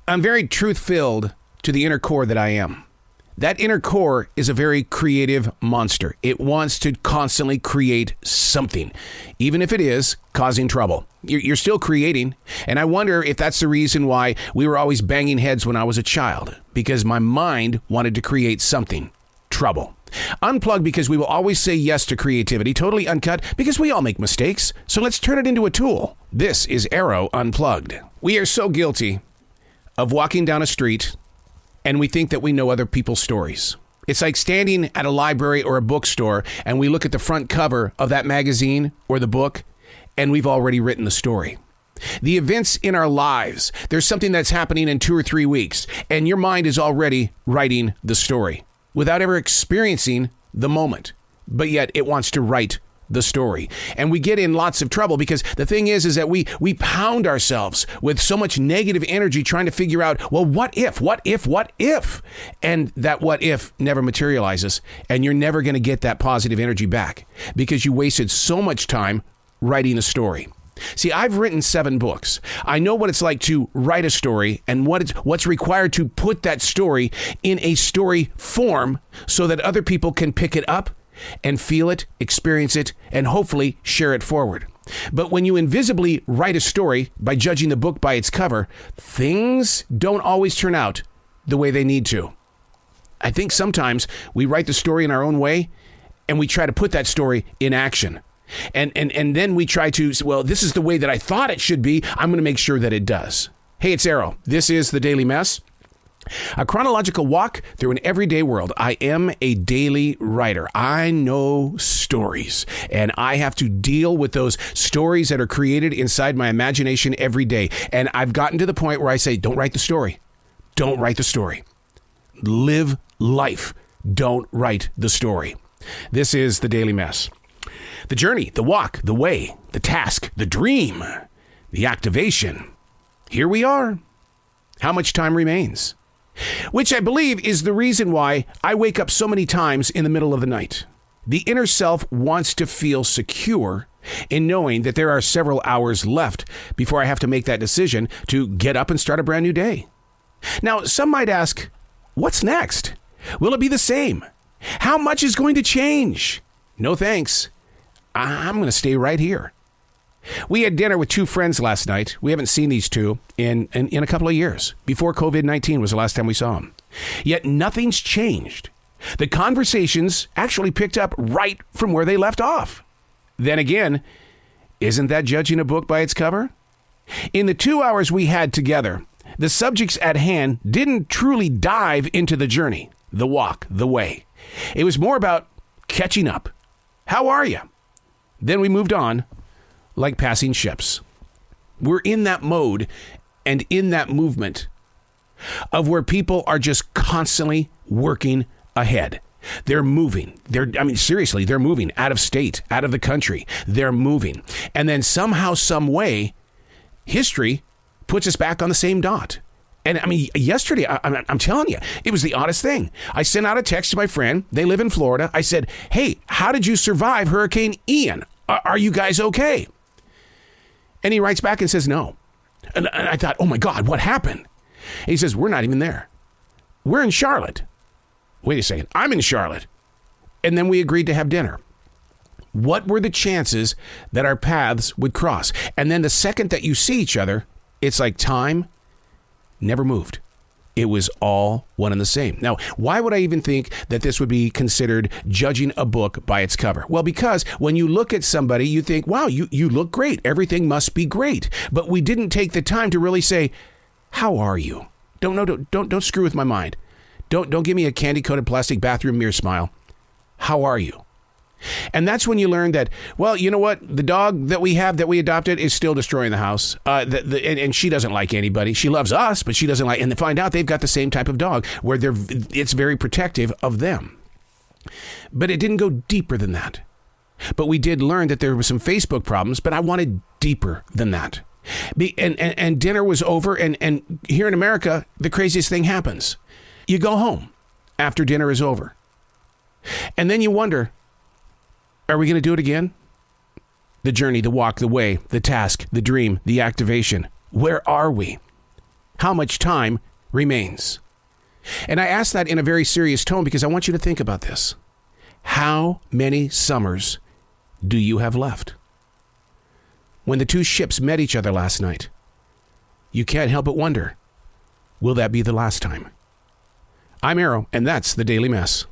I'm very truth-filled to the inner core that I am. That inner core is a very creative monster. It wants to constantly create something, even if it is causing trouble. You're still creating, and I wonder if that's the reason why we were always banging heads when I was a child, because my mind wanted to create something, trouble. Unplugged because we will always say yes to creativity, totally uncut because we all make mistakes, so let's turn it into a tool. This is Arroe Unplugged. We are so guilty of walking down a street and we think that we know other people's stories. It's like standing at a library or a bookstore and we look at the front cover of that magazine or the book and we've already written the story. The events in our lives, there's something that's happening in 2 or 3 weeks and your mind is already writing the story without ever experiencing the moment. But yet it wants to write the story. And we get in lots of trouble because the thing is that we pound ourselves with so much negative energy trying to figure out, well, what if? And that what if never materializes. And you're never going to get that positive energy back because you wasted so much time writing a story. See, I've written 7 books. I know what it's like to write a story and what's required to put that story in a story form so that other people can pick it up and feel it, experience it, and hopefully share it forward. But when you invisibly write a story by judging the book by its cover, things don't always turn out the way they need to. I think sometimes we write the story in our own way and we try to put that story in action. And then we try to, well, this is the way that I thought it should be. I'm going to make sure that it does. Hey, it's Arroe. This is The Daily Mess. A chronological walk through an everyday world. I am a daily writer. I know stories, and I have to deal with those stories that are created inside my imagination every day. And I've gotten to the point where I say, don't write the story. Don't write the story. Live life. Don't write the story. This is The Daily Mess. The journey, the walk, the way, the task, the dream, the activation. Here we are. How much time remains? Which I believe is the reason why I wake up so many times in the middle of the night. The inner self wants to feel secure in knowing that there are several hours left before I have to make that decision to get up and start a brand new day. Now, some might ask, what's next? Will it be the same? How much is going to change? No thanks. I'm going to stay right here. We had dinner with 2 friends last night. We haven't seen these two in a couple of years. Before COVID-19 was the last time we saw them. Yet nothing's changed. The conversations actually picked up right from where they left off. Then again, isn't that judging a book by its cover? In the 2 hours we had together, the subjects at hand didn't truly dive into the journey, the walk, the way. It was more about catching up. How are you? Then we moved on. Like passing ships. We're in that mode and in that movement of where people are just constantly working ahead. They're moving. Seriously, they're moving out of state, out of the country. They're moving. And then somehow, some way, history puts us back on the same dot. And yesterday, I'm telling you, it was the oddest thing. I sent out a text to my friend. They live in Florida. I said, hey, how did you survive Hurricane Ian? Are you guys okay? And he writes back and says, no. And I thought, oh my God, what happened? And he says, we're not even there. We're in Charlotte. Wait a second. I'm in Charlotte. And then we agreed to have dinner. What were the chances that our paths would cross? And then the second that you see each other, it's like time never moved. It was all one and the same. Now, why would I even think that this would be considered judging a book by its cover? Well, because when you look at somebody, you think, wow, you look great. Everything must be great. But we didn't take the time to really say, how are you? Don't screw with my mind. Don't give me a candy-coated plastic bathroom mirror smile. How are you? And that's when you learn that, well, you know what? The dog that we adopted is still destroying the house. And she doesn't like anybody. She loves us, but she doesn't like, and they find out they've got the same type of dog where it's very protective of them. But it didn't go deeper than that. But we did learn that there were some Facebook problems, but I wanted deeper than that. And dinner was over. And here in America, the craziest thing happens. You go home after dinner is over. And then you wonder, are we going to do it again? The journey, the walk, the way, the task, the dream, the activation. Where are we? how much time remains. And I ask that in a very serious tone because I want you to think about this. How many summers do you have left? When the two ships met each other last night, you can't help but wonder, will that be the last time? I'm Arroe, and that's the Daily Mess.